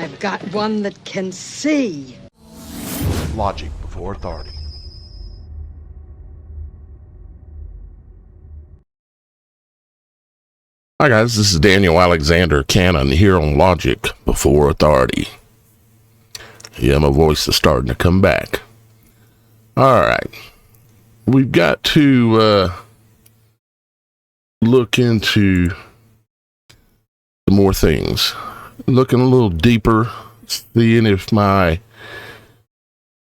I've got one that can see. Logic before authority. Hi guys, this is Daniel Alexander Cannon here on Logic Before Authority. Yeah, my voice is starting to come back. Alright, we've got to look into some more things. Looking a little deeper, seeing if my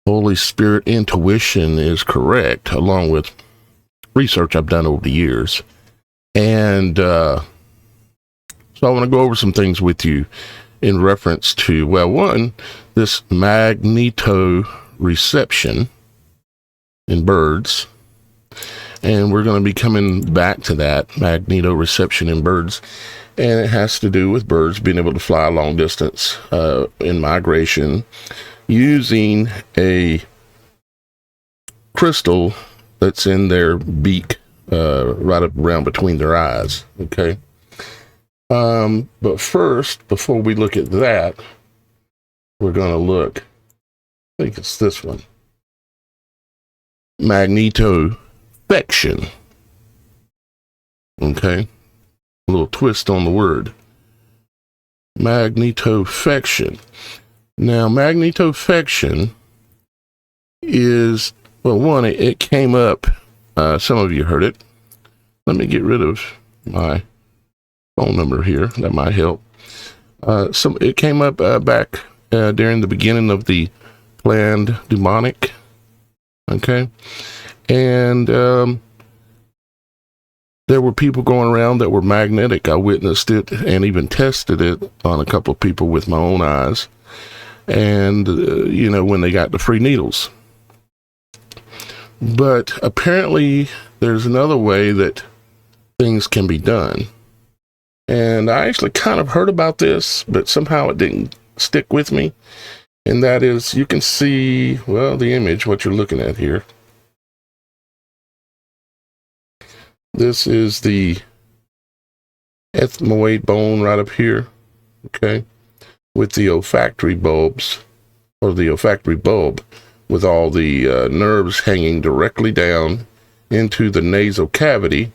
Holy Spirit intuition is correct, along with research I've done over the years. And so I want to go over some things with you in reference to, well, one, this magnetoreception in birds. And we're going to be coming back to that magnetoreception in birds. And it has to do with birds being able to fly a long distance in migration using a crystal that's in their beak right up around between their eyes. Okay. But first, before we look at that, we're going to look, I think it's this one, magnetofection. Okay. A little twist on the word. Magnetofection. Now, magnetofection is, well, one, it came up, some of you heard it. Let me get rid of my phone number here. That might help. It came up back during the beginning of the planned demonic. Okay. And there were people going around that were magnetic. I witnessed it and even tested it on a couple of people with my own eyes. And, when they got the free needles. But apparently there's another way that things can be done. And I actually kind of heard about this, but somehow it didn't stick with me. And that is, you can see, well, the image, what you're looking at here. This is the ethmoid bone right up here, okay, with the olfactory bulbs, or the olfactory bulb, with all the nerves hanging directly down into the nasal cavity.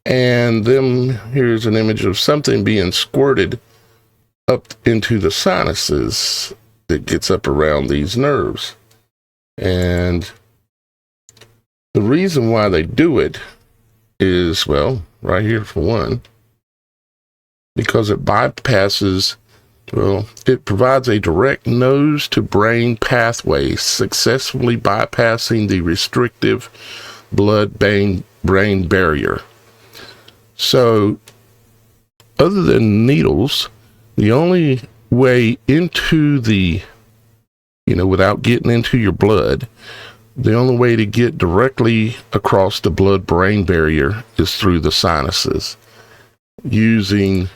And then here's an image of something being squirted up into the sinuses that gets up around these nerves. And the reason why they do it is, well, right here for one, because it bypasses, well, it provides a direct nose to brain pathway, successfully bypassing the restrictive blood-brain barrier. So, other than needles, the only way into the, without getting into your blood, the only way to get directly across the blood-brain barrier is through the sinuses, using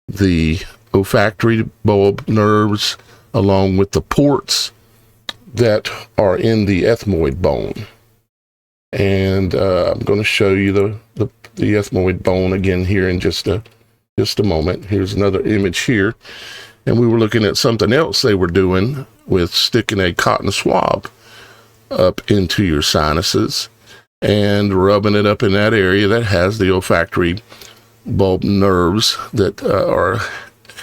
the olfactory bulb nerves along with the ports that are in the ethmoid bone. And I'm going to show you the ethmoid bone again here in just a moment. Here's another image here. And we were looking at something else they were doing with sticking a cotton swab up into your sinuses and rubbing it up in that area that has the olfactory bulb nerves that are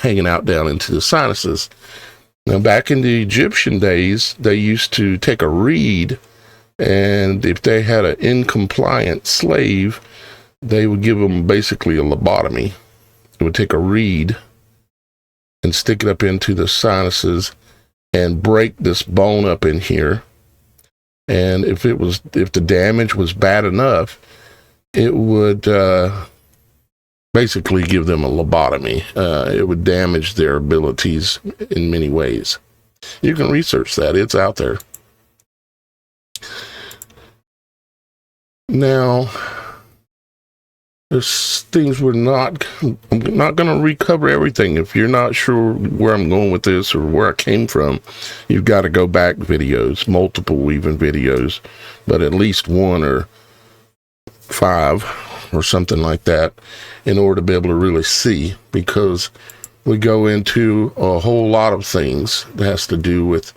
hanging out down into the sinuses. Now, back in the Egyptian days, they used to take a reed, and if they had an incompliant slave, they would give them basically a lobotomy. They would take a reed and stick it up into the sinuses and break this bone up in here. And if the damage was bad enough, it would basically give them a lobotomy. It would damage their abilities in many ways. You can research that. It's out there. Now, there's things I'm not going to recover everything. If you're not sure where I'm going with this or where I came from, you've got to go back videos, multiple even videos, but at least 1 or 5 or something like that in order to be able to really see, because we go into a whole lot of things that has to do with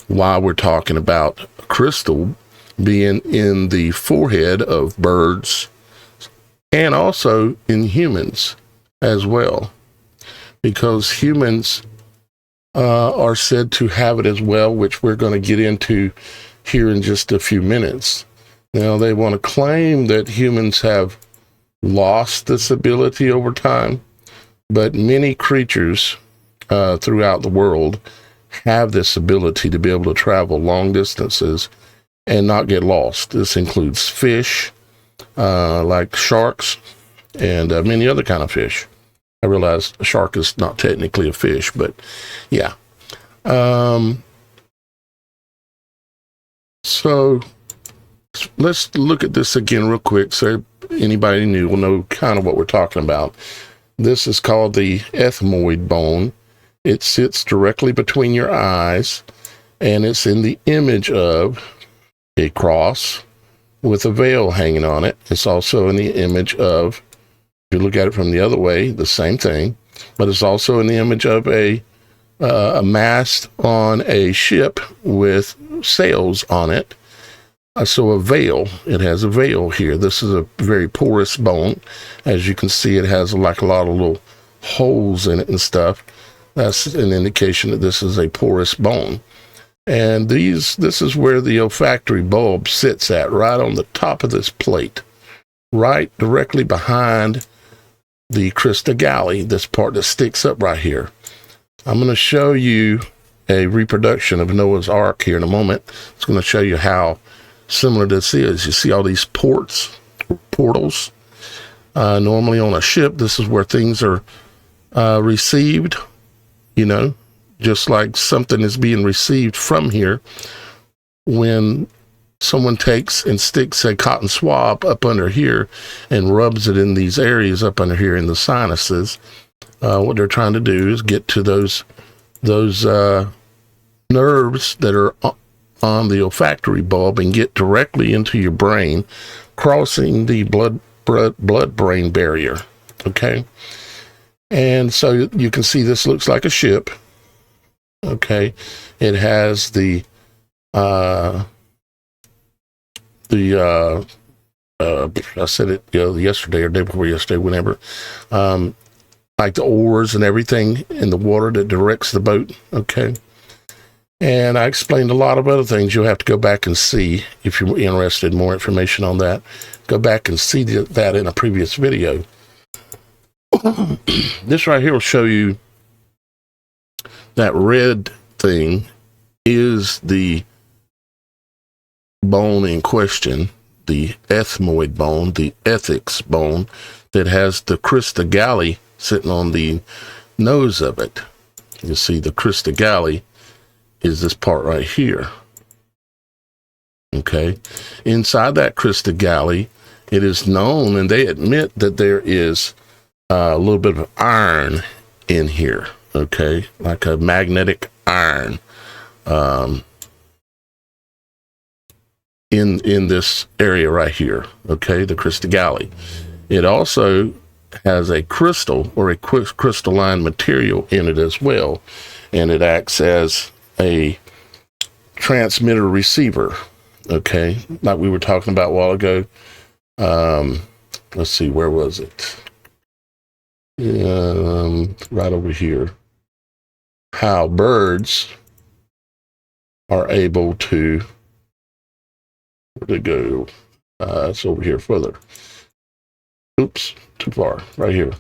why we're talking about crystal being in the forehead of birds and also in humans as well, because humans are said to have it as well, which we're going to get into here in just a few minutes. Now, they want to claim that humans have lost this ability over time, but many creatures throughout the world have this ability to be able to travel long distances and not get lost. This includes fish, like sharks, and many other kind of fish. I realize a shark is not technically a fish, but yeah. So let's look at this again real quick so anybody new will know kind of what we're talking about. This is called the ethmoid bone. It sits directly between your eyes, and it's in the image of a cross with a veil hanging on it. It's also in the image of, if you look at it from the other way, the same thing, but it's also in the image of a mast on a ship with sails on it. So a veil, it has a veil here. This is a very porous bone. As you can see, it has like a lot of little holes in it and stuff. That's an indication that this is a porous bone. And this is where the olfactory bulb sits at, right on the top of this plate, right directly behind the crista galli, this part that sticks up right here. I'm going to show you a reproduction of Noah's Ark here in a moment. It's going to show you how similar this is. You see all these portals. Normally on a ship, this is where things are received, you know, just like something is being received from here. When someone takes and sticks a cotton swab up under here and rubs it in these areas up under here in the sinuses, what they're trying to do is get to those nerves that are on the olfactory bulb and get directly into your brain, crossing the blood-brain barrier. Okay, and so you can see this looks like a ship. Okay, it has I said it yesterday or day before yesterday, whenever, like the oars and everything in the water that directs the boat. Okay. And I explained a lot of other things. You'll have to go back and see if you're interested in more information on that. Go back and see that in a previous video. This right here will show you that red thing is the bone in question, the ethmoid bone, the ethics bone that has the crista galli sitting on the nose of it. You see the crista galli is this part right here. Okay, inside that crista galli, it is known, and they admit that there is a little bit of iron in here. Okay, like a magnetic iron in this area right here. Okay, the crista galli. It also has a crystal or a crystalline material in it as well, and it acts as a transmitter receiver. Okay, like we were talking about a while ago. Let's see, where was it? Right over here. How birds are able to, where'd it go? It's over here further. Oops, too far. Right here.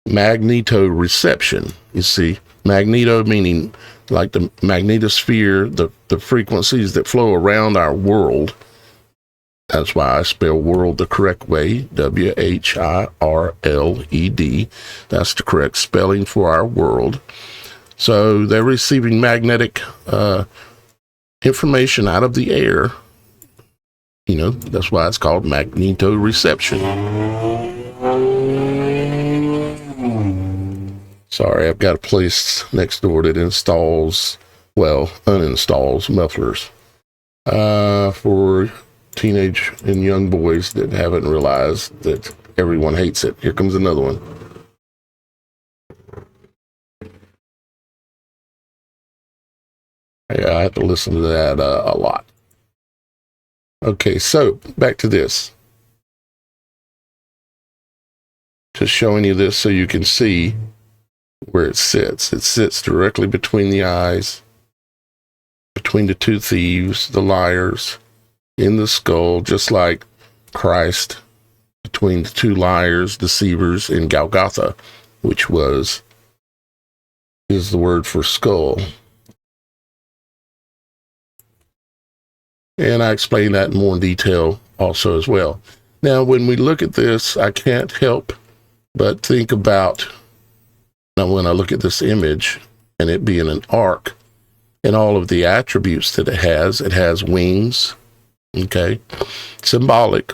Magnetoreception. You see, magneto meaning like the magnetosphere, the frequencies that flow around our world. That's why I spell world the correct way, W-H-I-R-L-E-D. That's the correct spelling for our world. So they're receiving magnetic information out of the air. You know, that's why it's called magnetoreception. Sorry, I've got a place next door that uninstalls mufflers for teenage and young boys that haven't realized that everyone hates it. Here comes another one. Yeah, I had to listen to that a lot. Okay, so back to this. Just showing you this so you can see where it sits. It sits directly between the eyes, between the two thieves, the liars, in the skull, just like Christ between the two liars, deceivers in Golgotha, which is the word for skull. And I explain that in more detail also as well. Now, when we look at this, I can't help but think about, now when I look at this image and it being an ark and all of the attributes that it has wings, okay, symbolic.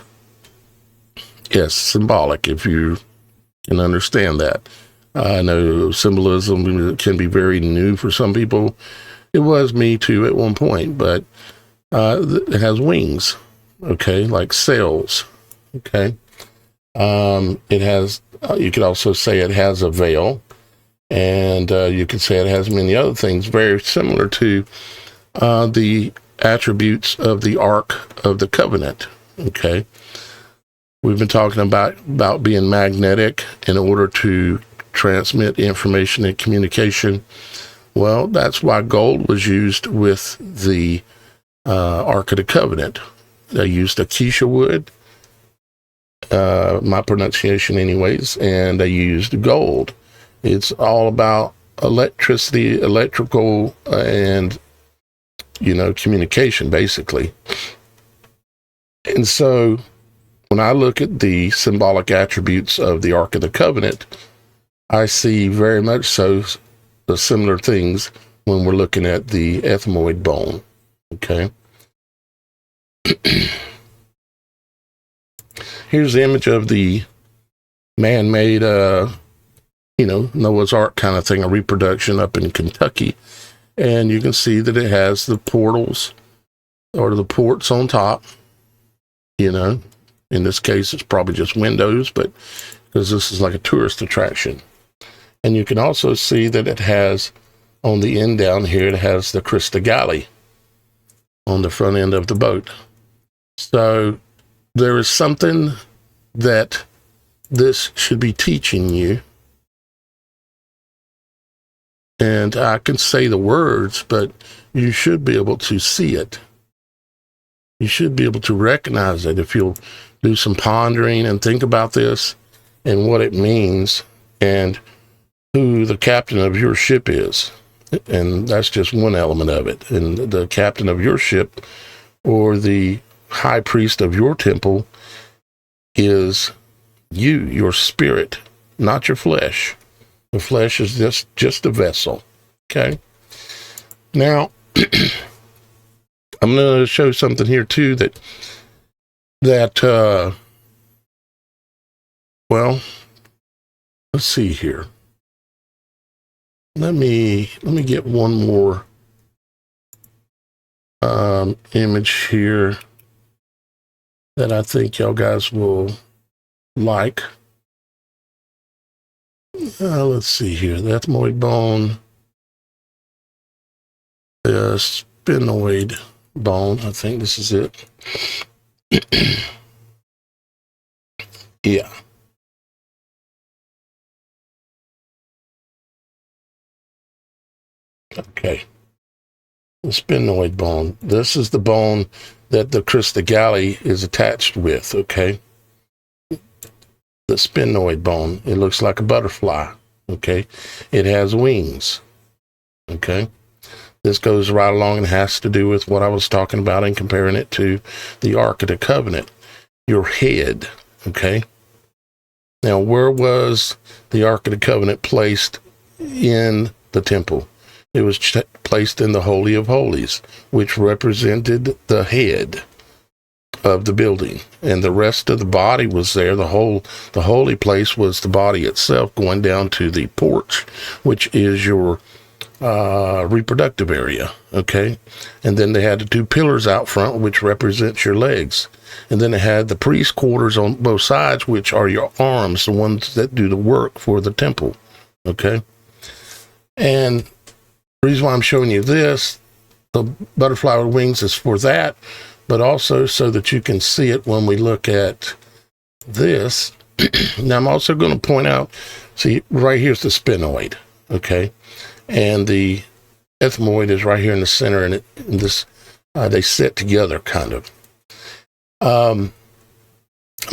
Yes, symbolic, if you can understand that. I know symbolism can be very new for some people. It was me too at one point, but it has wings, okay, like sails, okay. It has, you could also say it has a veil, and you could say it has many other things very similar to the attributes of the Ark of the Covenant, okay. We've been talking about being magnetic in order to transmit information and communication. Well, that's why gold was used with the Ark of the Covenant. They used acacia wood, my pronunciation anyways, and they used gold. It's all about electricity, electrical, and, communication, basically. And so when I look at the symbolic attributes of the Ark of the Covenant, I see very much so the similar things when we're looking at the ethmoid bone, okay? Here's the image of the man-made, Noah's Ark kind of thing, a reproduction up in Kentucky. And you can see that it has the portals or the ports on top, In this case, it's probably just windows, but because this is like a tourist attraction. And you can also see that it has, on the end down here, it has the Crista Galley on the front end of the boat. So there is something that this should be teaching you. And I can say the words, but you should be able to see it. You should be able to recognize it if you'll do some pondering and think about this and what it means and who the captain of your ship is. And that's just one element of it. And the captain of your ship, or the high priest of your temple, is you, your spirit, not your flesh. The flesh is just a vessel. Okay? Now, I'm going to show something here too that let's see here. Let me get one more image here that I think y'all guys will like. Let's see here. The ethmoid bone, the sphenoid bone. I think this is it. Yeah. Okay. The sphenoid bone. This is the bone that the Crista Galley is attached with, okay? The sphenoid bone. It looks like a butterfly, okay? It has wings, okay? This goes right along and has to do with what I was talking about and comparing it to the Ark of the Covenant. Your head, okay? Now, where was the Ark of the Covenant placed in the temple? It was placed in the Holy of Holies, which represented the head of the building, and the rest of the body was there. The holy place was the body itself, going down to the porch, which is your reproductive area, okay? And then they had the two pillars out front, which represents your legs. And then they had the priest quarters on both sides, which are your arms, the ones that do the work for the temple, okay? And the reason why I'm showing you this, the butterfly with wings is for that, but also so that you can see it when we look at this. Now, I'm also going to point out, see, right here's the sphenoid, okay? And the ethmoid is right here in the center, and they sit together, kind of. I'm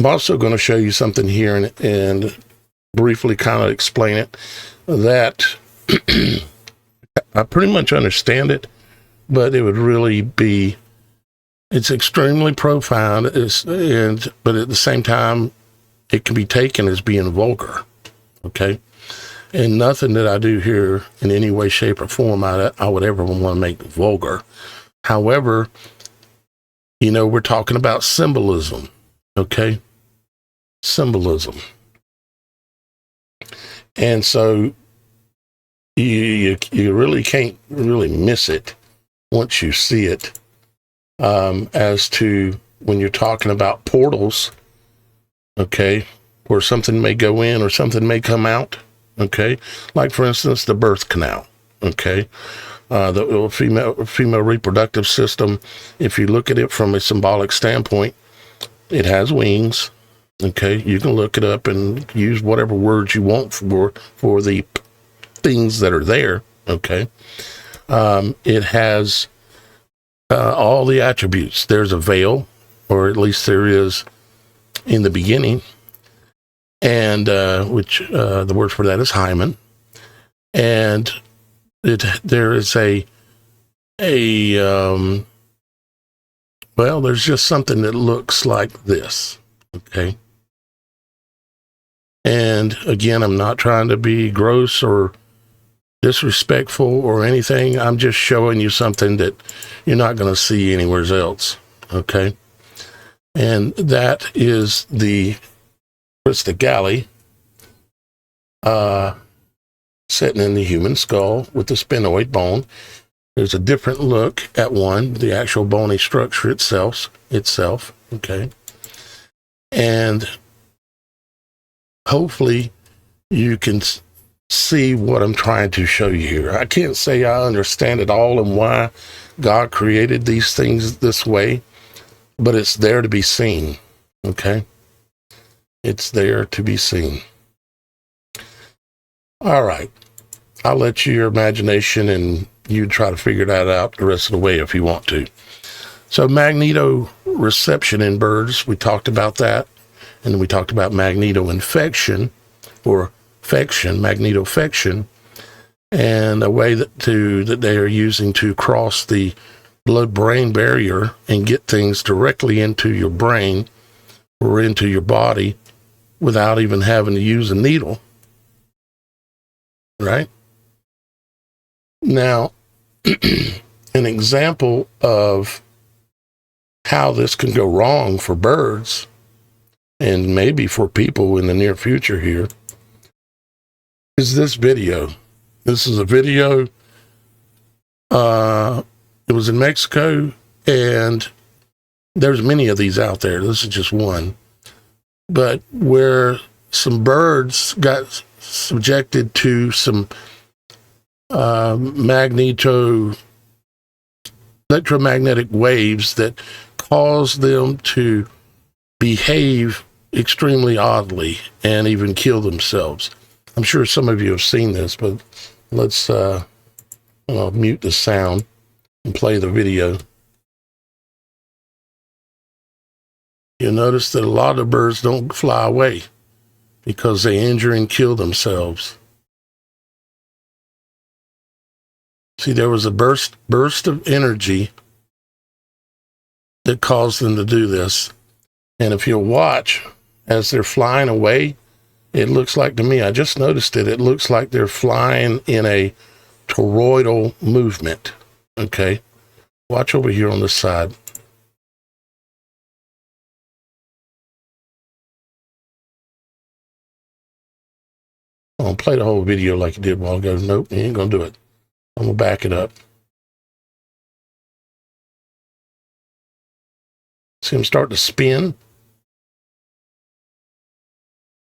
also going to show you something here and briefly kind of explain it, that I pretty much understand it, but it would really be, it's extremely profound, but at the same time, it can be taken as being vulgar, okay? And nothing that I do here in any way, shape, or form I would ever want to make vulgar. However, we're talking about symbolism, okay? Symbolism. And so you really can't really miss it once you see it, as to when you're talking about portals, okay, where something may go in or something may come out, okay, like for instance the birth canal, okay, the female reproductive system. If you look at it from a symbolic standpoint, it has wings, okay. You can look it up and use whatever words you want for the things that are there, okay. It has all the attributes. There's a veil, or at least there is in the beginning, and which the word for that is hymen, and there is well, there's just something that looks like this, okay. And again, I'm not trying to be gross or disrespectful or anything. I'm just showing you something that you're not going to see anywhere else, okay. And that is the crista galli, sitting in the human skull with the sphenoid bone. There's a different look at one, the actual bony structure itself, okay. And hopefully you can see what I'm trying to show you here. I can't say I understand it all and why God created these things this way, but it's there to be seen, okay? It's there to be seen. All right. I'll let your imagination and you try to figure that out the rest of the way if you want to. So magnetoreception in birds, we talked about that. And then we talked about magnetoinfection or magnetofection, and a way that they are using to cross the blood-brain barrier and get things directly into your brain or into your body without even having to use a needle, right? Now, an example of how this can go wrong for birds, and maybe for people in the near future here, is this video. This is a video, it was in Mexico, and there's many of these out there. This is just one. But where some birds got subjected to some electromagnetic waves that caused them to behave extremely oddly and even kill themselves. I'm sure some of you have seen this, but let's mute the sound and play the video. You'll notice that a lot of the birds don't fly away because they injure and kill themselves. See, there was a burst of energy that caused them to do this. And if you'll watch, as they're flying away, it looks like, to me, I just noticed it looks like they're flying in a toroidal movement, okay? Watch over here on this side. I'll play the whole video like you did a while ago. Nope, you ain't gonna do it. I'm gonna back it up. See them start to spin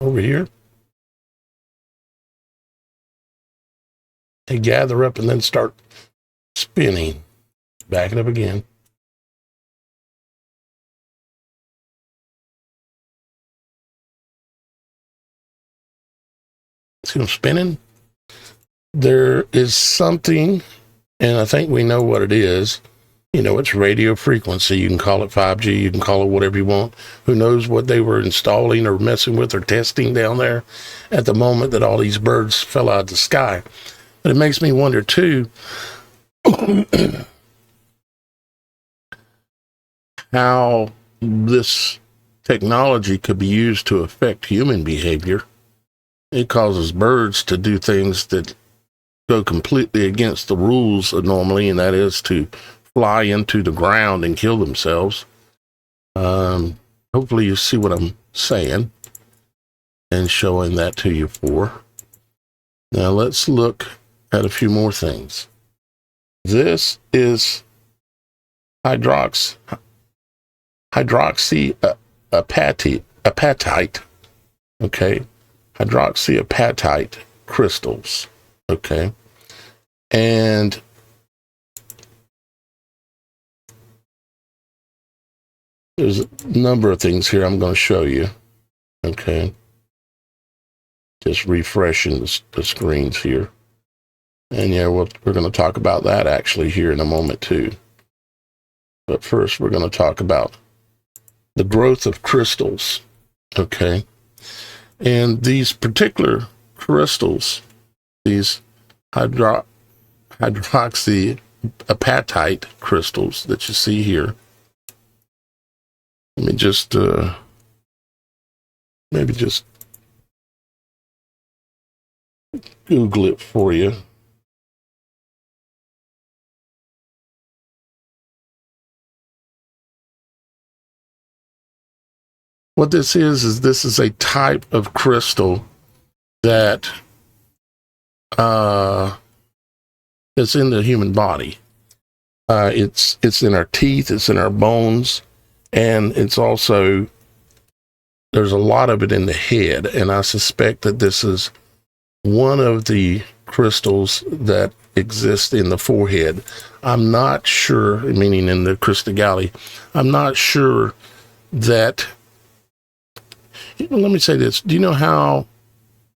over here. They gather up and then start spinning. Back it up again. See them spinning? There is something, and I think we know what it is. You know, it's radio frequency. You can call it 5G. You can call it whatever you want. Who knows what they were installing or messing with or testing down there at the moment that all these birds fell out of the sky. But it makes me wonder, too, how this technology could be used to affect human behavior. It causes birds to do things that go completely against the rules normally, and that is to fly into the ground and kill themselves. Hopefully you see what I'm saying and showing that to you for. Now let's look at a few more things. This is hydroxyapatite, okay? Hydroxyapatite crystals, okay? And there's a number of things here I'm going to show you, okay? Just refreshing the screens here. And yeah, we're going to talk about that actually here in a moment too. But first, we're going to talk about the growth of crystals, okay? And these particular crystals, these hydroxyapatite crystals that you see here, let me just maybe just Google it for you. What this is this is a type of crystal that is in the human body. It's in our teeth, it's in our bones, and it's also, there's a lot of it in the head, and I suspect that this is one of the crystals that exist in the forehead. I'm not sure, meaning in the crystal galley, I'm not sure that, let me say this, do you know how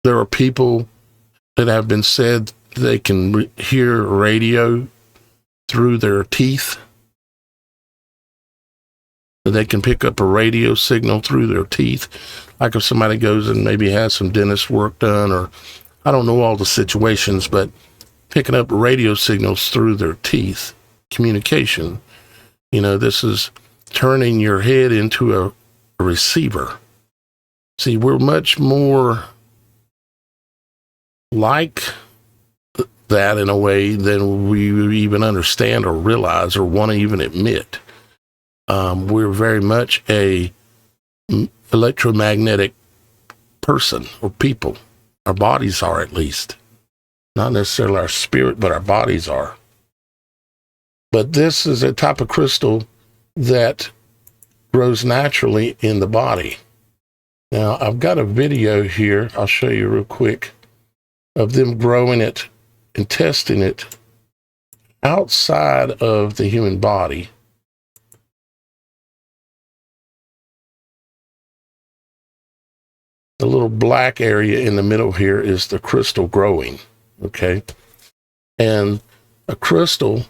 there are people that have been said they can hear radio through their teeth? They can pick up a radio signal through their teeth. Like if somebody goes and maybe has some dentist work done, or I don't know all the situations, but picking up radio signals through their teeth, communication. You know, this is turning your head into a receiver. See, we're much more like that in a way than we even understand or realize or want to even admit. We're very much a electromagnetic person or people. Our bodies are, at least. Not necessarily our spirit, but our bodies are. But this is a type of crystal that grows naturally in the body. Now, I've got a video here, I'll show you real quick, of them growing it and testing it outside of the human body. The little black area in the middle here is the crystal growing, okay? And a crystal,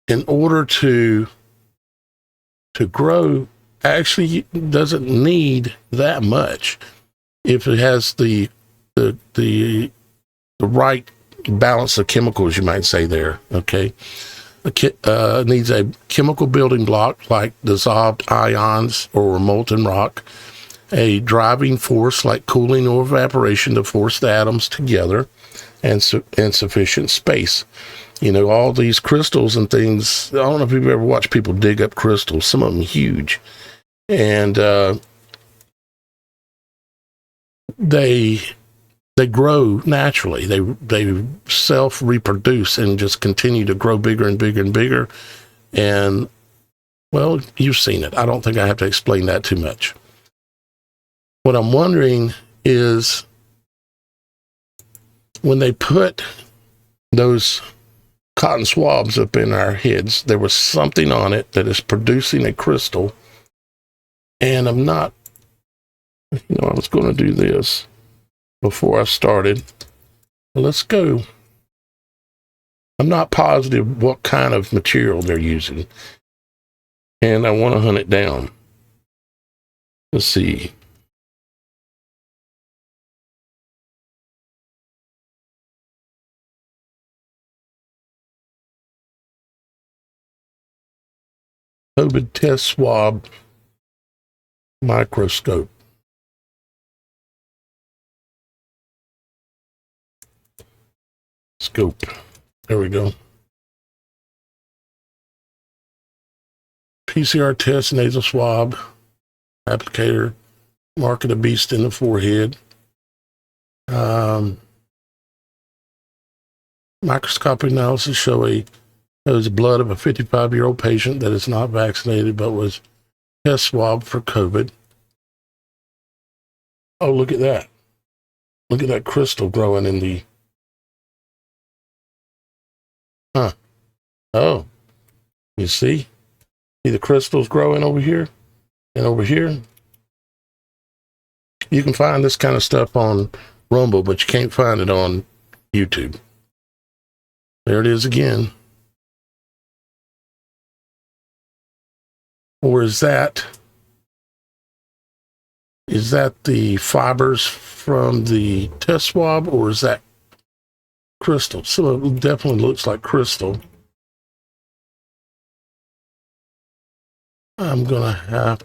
in order to grow, actually doesn't need that much if it has the right balance of chemicals, you might say there, okay? It needs a chemical building block like dissolved ions or molten rock, a driving force like cooling or evaporation to force the atoms together, and sufficient space. You know, all these crystals and things, I don't know if you've ever watched people dig up crystals, some of them huge. And they grow naturally. They self-reproduce and just continue to grow bigger and bigger and bigger. And, well, you've seen it. I don't think I have to explain that too much. What I'm wondering is, when they put those cotton swabs up in our heads. There was something on it that is producing a crystal. And I'm not, I was going to do this before I started. Let's go. I'm not positive what kind of material they're using. And I want to hunt it down. Let's see. COVID test swab microscope. Scope. There we go. PCR test, nasal swab, applicator, mark of the beast in the forehead. Microscopic analysis shows blood of a 55-year-old patient that is not vaccinated but was test swab for COVID. Oh, look at that. Look at that crystal growing in the... Oh, you see? See the crystals growing over here and over here? You can find this kind of stuff on Rumble, but you can't find it on YouTube. There it is again. Or is that the fibers from the test swab, or is that crystal? So it definitely looks like crystal. I'm gonna have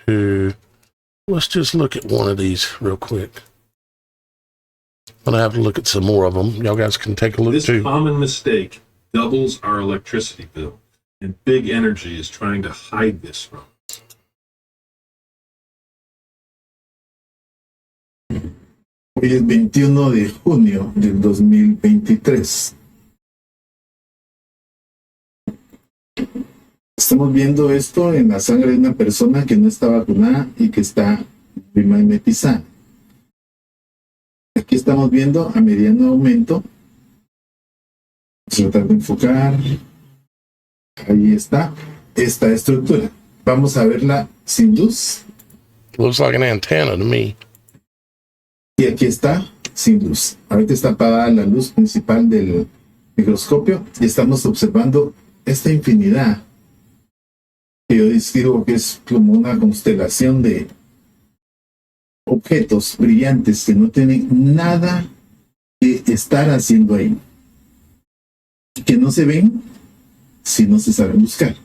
to, let's just look at one of these real quick. I'm gonna have to look at some more of them. Y'all guys can take a look too. This common mistake doubles our electricity bill, and big energy is trying to hide this from us. Hoy es 21 de junio del 2023. Estamos viendo esto en la sangre de una persona que no está vacunada y que está muy mimetizada. Aquí estamos viendo a mediano aumento. Tratar de enfocar. Ahí está esta estructura. Vamos a verla sin luz. Looks like an antenna to me. Y aquí está sin luz. Ahorita está apagada la luz principal del microscopio y estamos observando esta infinidad que yo describo que es como una constelación de objetos brillantes que no tienen nada que estar haciendo ahí, que no se ven si no se sabe buscar.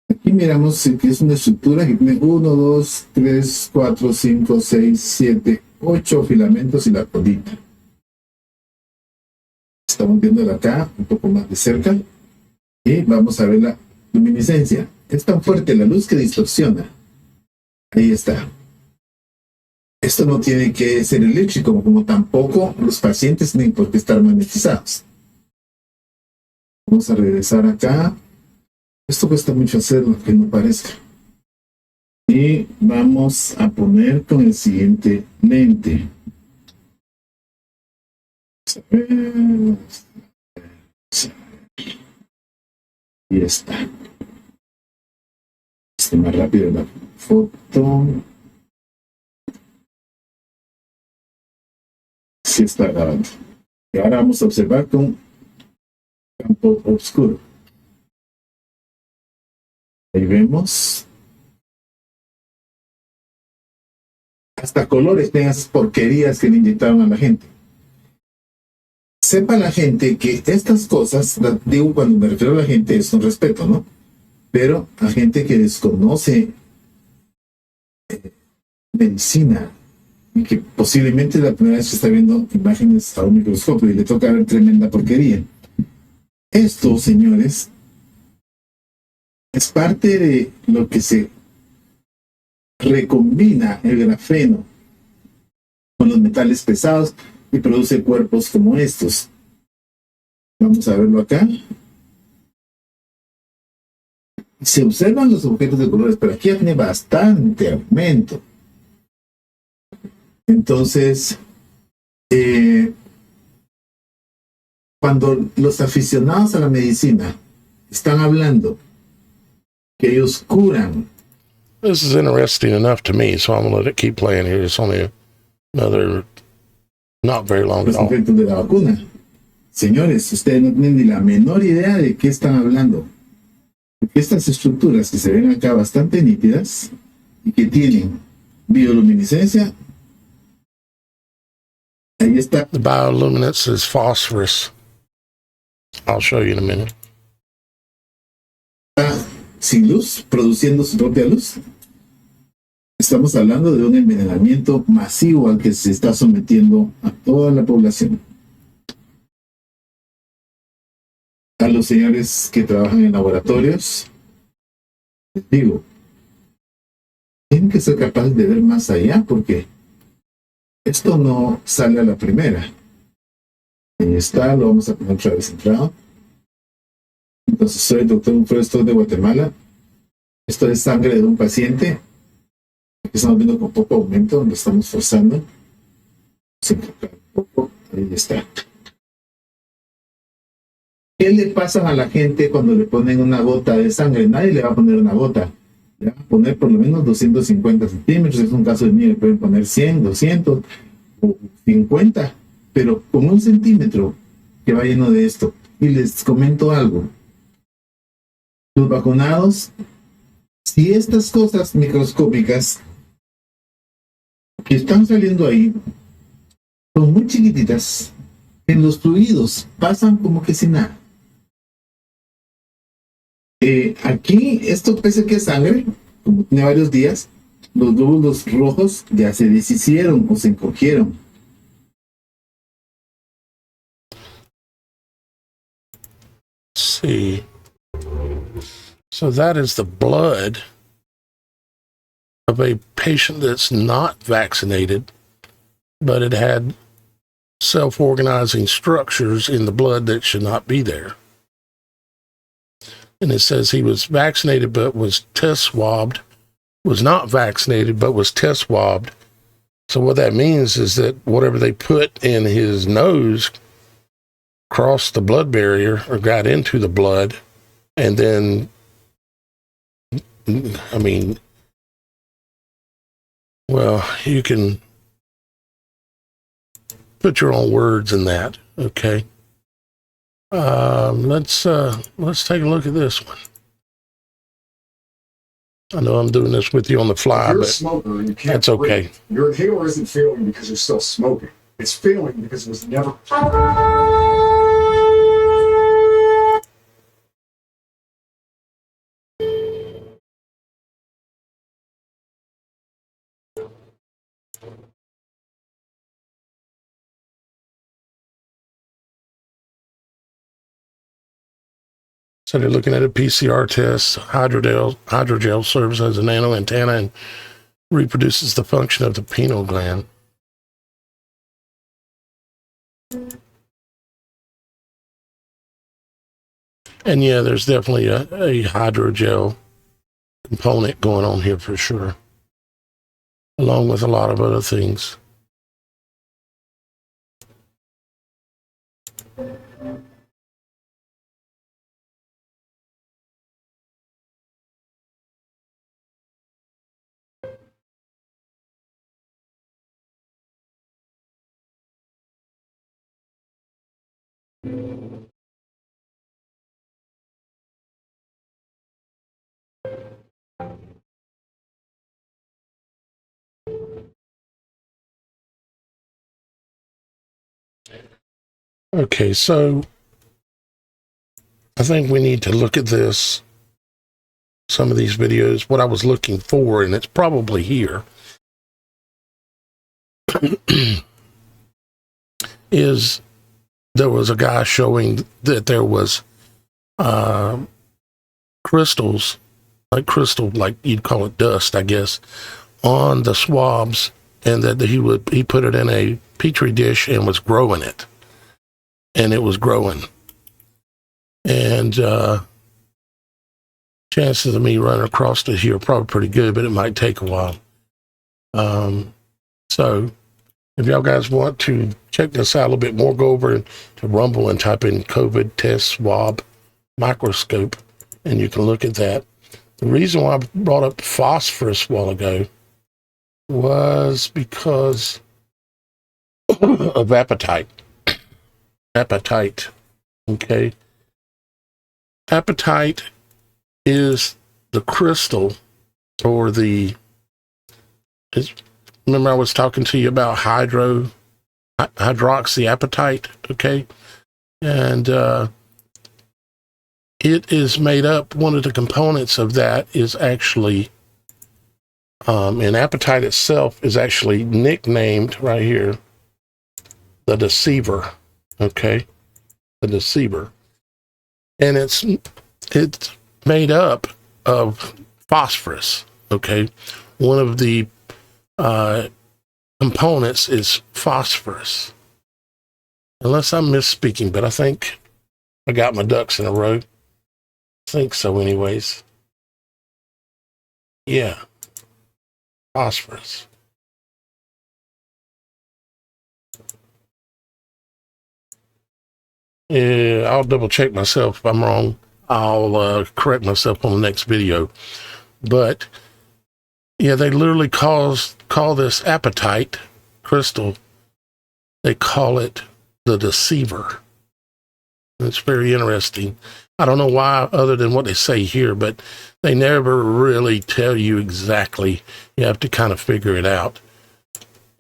Aquí miramos que es una estructura que tiene 1, 2, 3, 4, 5, 6, 7, 8 filamentos y la colita. Estamos viéndola acá un poco más de cerca y vamos a ver la luminiscencia. Es tan fuerte la luz que distorsiona. Ahí está. Esto no tiene que ser eléctrico, como tampoco los pacientes tienen por qué estar magnetizados. Vamos a regresar acá. Esto cuesta mucho hacerlo, que no parezca. Y vamos a poner con el siguiente lente. Y está. Está más rápido la foto. Sí está grabando. Y ahora vamos a observar con campo oscuro. Ahí vemos. Hasta colores de esas porquerías que le inyectaron a la gente. Sepa la gente que estas cosas, digo cuando me refiero a la gente es con respeto, ¿no? Pero a gente que desconoce medicina y que posiblemente es la primera vez que está viendo imágenes a un microscopio y le toca ver tremenda porquería. Esto, señores, es parte de lo que se recombina el grafeno con los metales pesados y produce cuerpos como estos. Vamos a verlo acá. Se observan los objetos de colores, pero aquí tiene bastante aumento. Entonces, cuando los aficionados a la medicina están hablando que ellos curan. This is interesting enough to me, so I'm going to let it keep playing here. It's only another, not very long at Los all. efectos de la vacuna. Señores, ustedes no tienen ni la menor idea de qué están hablando. Porque estas estructuras que se ven acá bastante nítidas y que tienen bioluminiscencia, ahí está. The bioluminescence is phosphorus. I'll show you in a minute. Sin luz, produciendo su propia luz. Estamos hablando de un envenenamiento masivo al que se está sometiendo a toda la población. A los señores que trabajan en laboratorios, les digo, tienen que ser capaces de ver más allá, porque esto no sale a la primera. Ahí está, lo vamos a poner otra vez centrado. Entonces, soy el doctor Unfresto de Guatemala. Esto es sangre de un paciente. Aquí estamos viendo con poco aumento, lo estamos forzando. Se enfoca un poco, ahí está. ¿Qué le pasa a la gente cuando le ponen una gota de sangre? Nadie le va a poner una gota. Le van a poner por lo menos 250 centímetros. Es un caso de mí, le pueden poner 100, 200 o 50. Pero con 1 centímetro que va lleno de esto. Y les comento algo. Los vacunados, si estas cosas microscópicas que están saliendo ahí son muy chiquititas, en los fluidos pasan como que sin nada. Aquí, esto pese que es sangre, como tiene varios días, los glóbulos rojos ya se deshicieron o se encogieron. See. So that is the blood of a patient that's not vaccinated, but it had self-organizing structures in the blood that should not be there. And it says he was vaccinated but was test swabbed, was not vaccinated but was test swabbed. So what that means is that whatever they put in his nose crossed the blood barrier or got into the blood, and then, I mean, well, you can put your own words in that, okay? Let's take a look at this one. I know I'm doing this with you on the fly, If you're a but smoker and you can't that's okay. breathe, your inhaler isn't failing because you're still smoking. It's failing because it was never. So they're looking at a PCR test. Hydrogel serves as a nano antenna and reproduces the function of the pineal gland. And yeah, there's definitely a hydrogel component going on here for sure, along with a lot of other things. Okay, so I think we need to look at this, some of these videos, what I was looking for, and it's probably here, is there was a guy showing that there was crystals, like you'd call it dust, I guess, on the swabs, and that he put it in a petri dish and was growing it. And it was growing. And chances of me running across it here are probably pretty good, but it might take a while. So If y'all guys want to check this out a little bit more, go over to Rumble and type in COVID test swab microscope, and you can look at that. The reason why I brought up phosphorus a while ago was because of apatite. Apatite, okay? Apatite is the crystal, or remember I was talking to you about hydroxyapatite, okay? And it is made up, one of the components of that is actually, and apatite itself is actually nicknamed right here, the deceiver, okay? The deceiver. And it's made up of phosphorus, okay? One of the components is phosphorus. Unless I'm misspeaking, but I think I got my ducks in a row. I think so anyways. Yeah. Phosphorus. Yeah, I'll double check myself. If I'm wrong, I'll correct myself on the next video. But yeah, they literally call this apatite crystal, they call it the deceiver. It's very interesting. I don't know why, other than what they say here, but they never really tell you exactly. You have to kind of figure it out.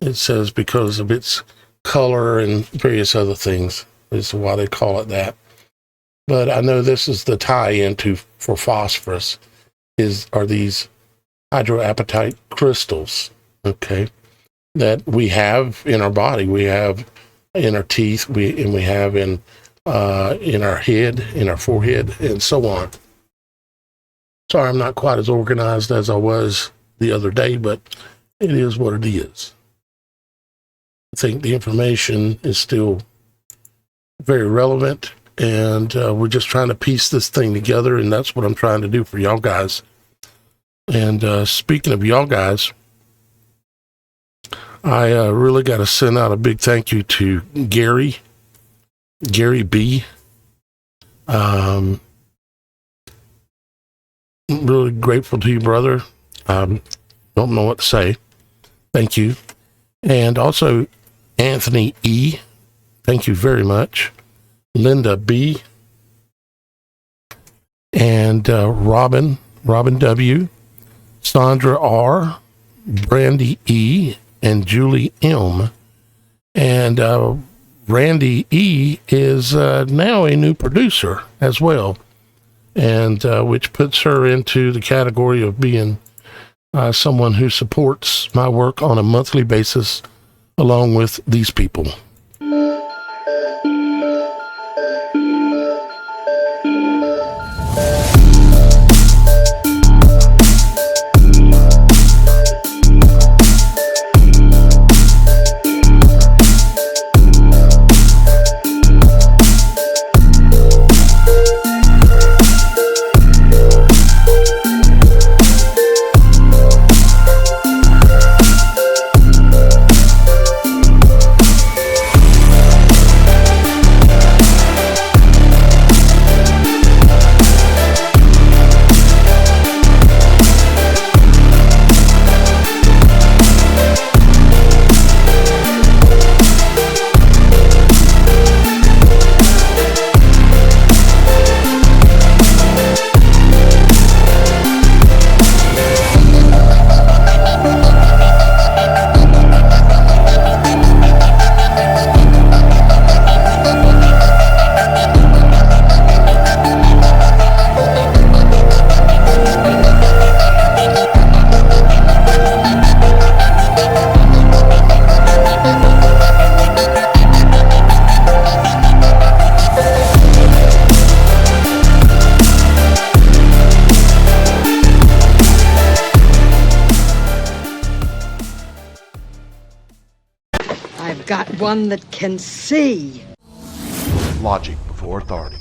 It says because of its color and various other things is why they call it that. But I know this is the tie-in for phosphorus are these hydroapatite crystals, okay, that we have in our body. We have in our teeth, we have in our head, in our forehead, and so on. Sorry, I'm not quite as organized as I was the other day, but it is what it is. I think the information is still very relevant, and we're just trying to piece this thing together, and that's what I'm trying to do for y'all guys. And speaking of y'all guys, I really got to send out a big thank you to Gary B. Really grateful to you, brother. Don't know what to say. Thank you. And also Anthony E. Thank you very much. Linda B. And Robin W. Sandra R. Brandy E. and Julie M. And Randy E. is now a new producer as well, and which puts her into the category of being someone who supports my work on a monthly basis along with these people. I've got one that can see. Logic before authority.